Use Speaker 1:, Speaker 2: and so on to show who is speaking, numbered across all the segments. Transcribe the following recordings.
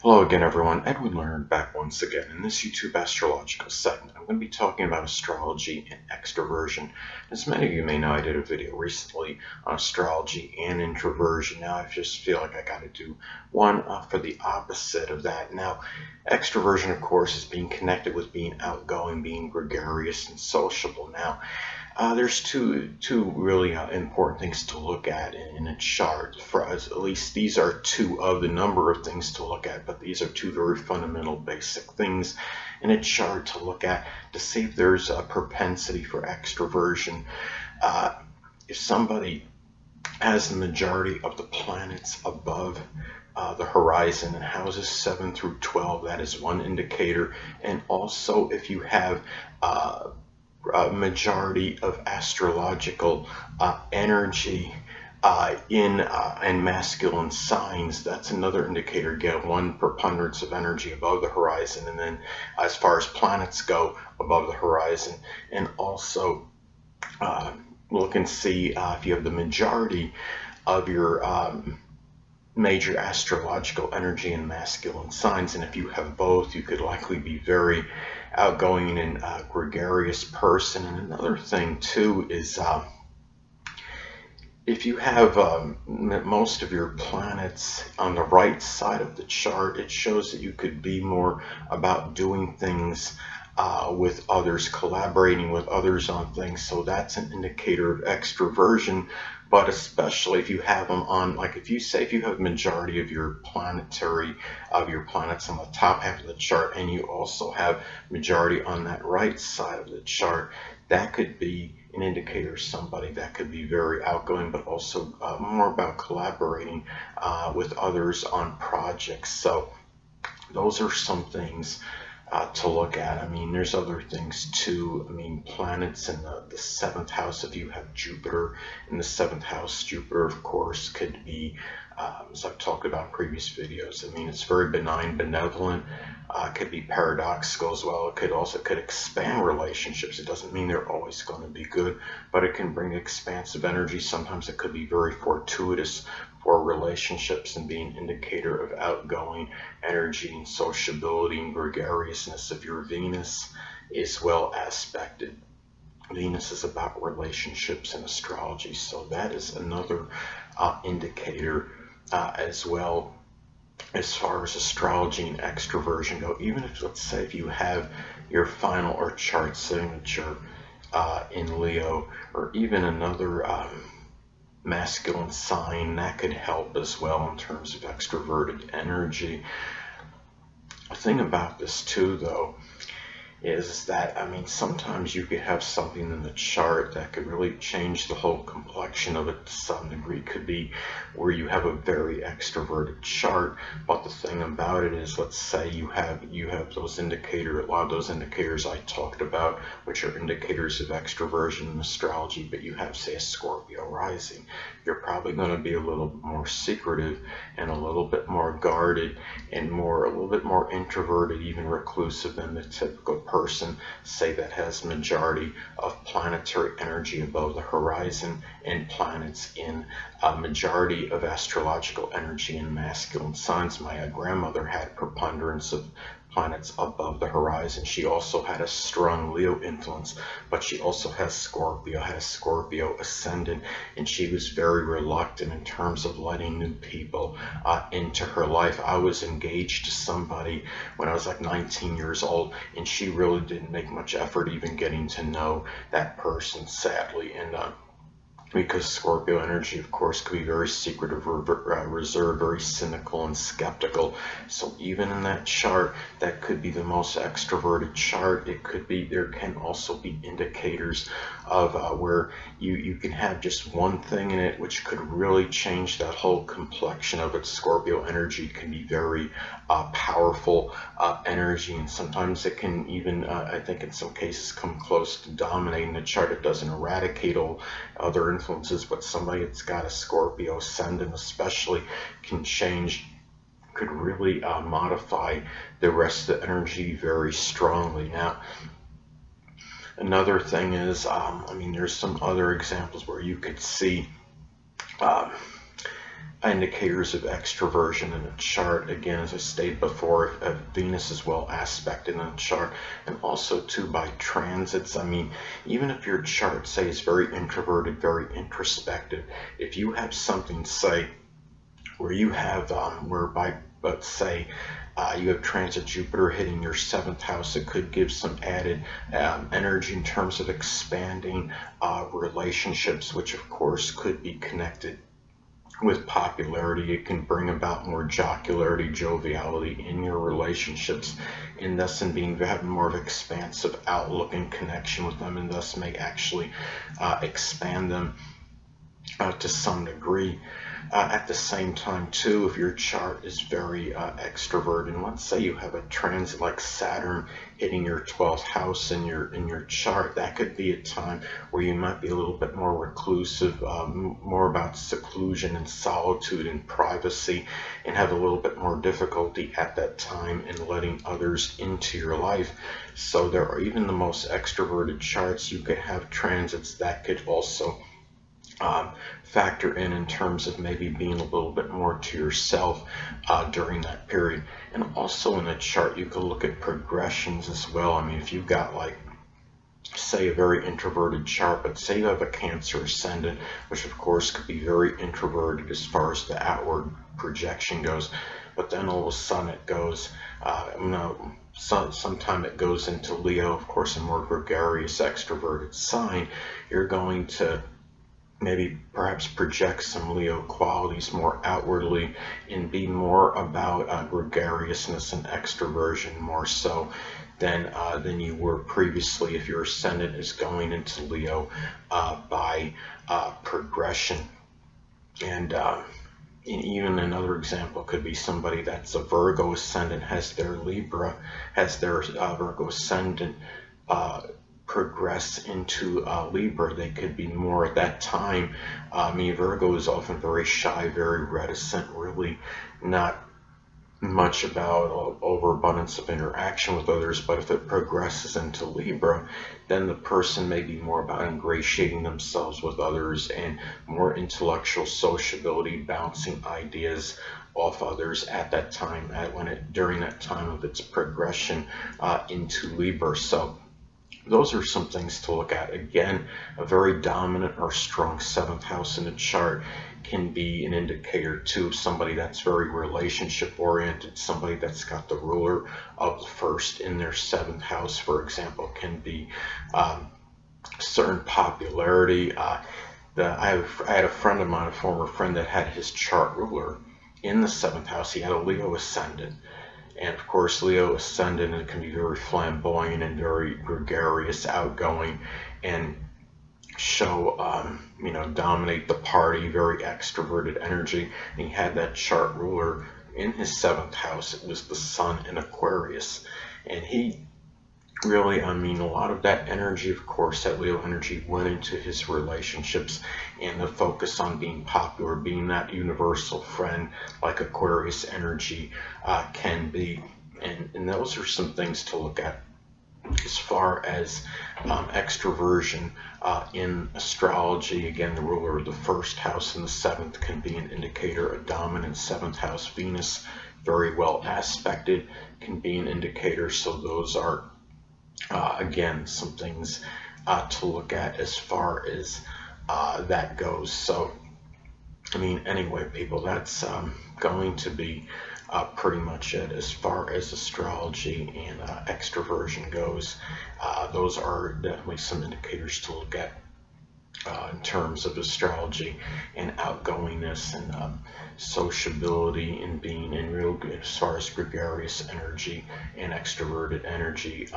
Speaker 1: Hello again, everyone. Edwin Learnard back once again. In this YouTube astrological segment, I'm going to be talking about astrology and extroversion. As many of you may know, I did a video recently on astrology and introversion. Now I just feel like I got to do one for the opposite of that. Now, extroversion, of course, is being connected with being outgoing, being gregarious, and sociable. Now, there's two really important things to look at in a chart. For us, at least these are two of the number of things to look at, but these are two very fundamental, basic things in a chart to look at to see if there's a propensity for extroversion. If somebody has the majority of the planets above the horizon in houses 7 through 12, that is one indicator. And also, if you have a majority of astrological energy in masculine signs, that's another indicator. Get one preponderance of energy above the horizon, and then as far as planets go, above the horizon. And also look and see if you have the majority of your major astrological energy in masculine signs. And if you have both, you could likely be very outgoing and gregarious person. And another thing too is if you have most of your planets on the right side of the chart, it shows that you could be more about doing things with others, collaborating with others on things. So that's an indicator of extroversion. But especially if you have them on, like if you have majority of your planets on the top half of the chart, and you also have majority on that right side of the chart, that could be an indicator of somebody that could be very outgoing, but also more about collaborating with others on projects. So those are some things to look at. I mean, there's other things too. I mean, planets in the seventh house, if you have Jupiter in the seventh house, Jupiter, of course, could be, as I've talked about in previous videos, I mean, it's very benign, benevolent, could be paradoxical as well. Could expand relationships. It doesn't mean they're always going to be good, but it can bring expansive energy. Sometimes it could be very fortuitous for relationships and be an indicator of outgoing energy and sociability and gregariousness. If your Venus is well aspected, Venus is about relationships and astrology, so that is another indicator as well as far as astrology and extroversion go. Even if, let's say, if you have your final or chart signature in Leo, or even another masculine sign, that could help as well in terms of extroverted energy. The thing about this too, though, is that, I mean, sometimes you could have something in the chart that could really change the whole complexion of it to some degree. It could be where you have a very extroverted chart, but the thing about it is, let's say you have those indicators, a lot of those indicators I talked about, which are indicators of extroversion in astrology, but you have, say, a Scorpio rising. You're probably going to be a little more secretive and a little bit more guarded and a little bit more introverted, even reclusive than the typical person, say, that has majority of planetary energy above the horizon and planets in a majority of astrological energy in masculine signs. My grandmother had preponderance of planets above the horizon. She also had a strong Leo influence, but she also had a Scorpio ascendant, and she was very reluctant in terms of letting new people into her life. I was engaged to somebody when I was like 19 years old, and she really didn't make much effort even getting to know that person, sadly. And because Scorpio energy, of course, could be very secretive, reserved, very cynical and skeptical. So even in that chart, that could be the most extroverted chart. It could be, there can also be indicators of where you can have just one thing in it which could really change that whole complexion of it. Scorpio energy can be very powerful energy, and sometimes it can even, I think in some cases, come close to dominating the chart. It doesn't eradicate all other influences, but somebody that's got a Scorpio ascendant especially could really modify the rest of the energy very strongly. Now, another thing is, I mean, there's some other examples where you could see indicators of extroversion in a chart. Again, as I stated before, if Venus is well aspected in a chart, and also too by transits. I mean, even if your chart, say, is very introverted, very introspective, if you have something, say, where you have whereby, let's say, you have transit Jupiter hitting your 7th house, it could give some added energy in terms of expanding relationships, which of course could be connected with popularity. It can bring about more jocularity, joviality in your relationships, and thus in being having more of an expansive outlook and connection with them, and thus may actually expand them to some degree. At the same time too, if your chart is very extroverted, and let's say you have a transit like Saturn hitting your 12th house in your chart, that could be a time where you might be a little bit more reclusive, more about seclusion and solitude and privacy, and have a little bit more difficulty at that time in letting others into your life. So there are, even the most extroverted charts, you could have transits that could also factor in terms of maybe being a little bit more to yourself during that period. And also in a chart, you can look at progressions as well. I mean, if you've got, like, say, a very introverted chart, but say you have a Cancer ascendant, which of course could be very introverted as far as the outward projection goes, but then all of a sudden it goes, sometime it goes into Leo, of course, a more gregarious, extroverted sign. You're going to maybe perhaps project some Leo qualities more outwardly and be more about gregariousness and extroversion more so than you were previously if your ascendant is going into Leo by progression. And even another example could be somebody that's a Virgo ascendant, has their Virgo ascendant progress into Libra. They could be more at that time. Virgo is often very shy, very reticent, really not much about overabundance of interaction with others. But if it progresses into Libra, then the person may be more about ingratiating themselves with others and more intellectual sociability, bouncing ideas off others at that time, during that time of its progression into Libra. So those are some things to look at. Again, a very dominant or strong 7th house in a chart can be an indicator too of somebody that's very relationship oriented. Somebody that's got the ruler of the 1st in their 7th house, for example, can be certain popularity. I had a friend of mine, a former friend, that had his chart ruler in the 7th house. He had a Leo ascendant. And of course, Leo ascendant, it can be very flamboyant and very gregarious, outgoing, and show, dominate the party, very extroverted energy. And he had that chart ruler in his 7th house. It was the sun in Aquarius. And he really, a lot of that energy, of course, that Leo energy went into his relationships and the focus on being popular, being that universal friend like Aquarius energy can be. And those are some things to look at as far as extroversion in astrology. Again, the ruler of the 1st house and the 7th can be an indicator. A dominant 7th house Venus, very well aspected, can be an indicator. So those are again, some things to look at as far as that goes. So, anyway, people, that's going to be pretty much it as far as astrology and extroversion goes. Those are definitely some indicators to look at in terms of astrology and outgoingness and sociability and being in real good as far as gregarious energy and extroverted energy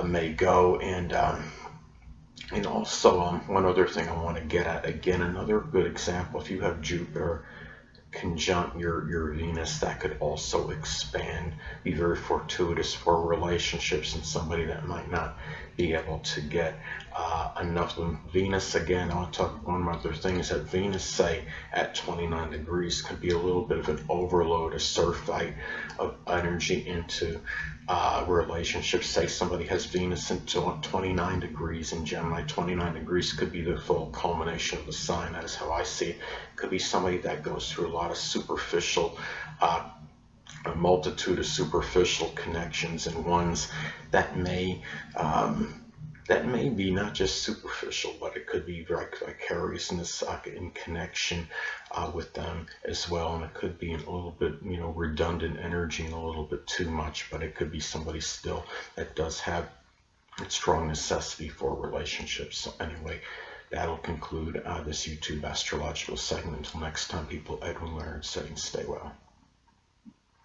Speaker 1: may go. And also one other thing I want to get at, again, another good example, if you have Jupiter conjunct your Venus, that could also expand, be very fortuitous for relationships, and somebody that might not be able to get enough of Venus. Again, I want to talk one other thing is that Venus, say at 29 degrees, could be a little bit of an overload, a surfeit of energy into relationships. Say somebody has Venus into 29 degrees in Gemini. 29 degrees could be the full culmination of the sign. That is how I see it. Could be somebody that goes through a lot of superficial, a multitude of superficial connections, and ones that may be not just superficial, but it could be vicariousness in connection with them as well. And it could be a little bit, redundant energy and a little bit too much, but it could be somebody still that does have a strong necessity for relationships. So anyway, that'll conclude this YouTube astrological segment. Until next time, people, Edwin Learnard saying stay well.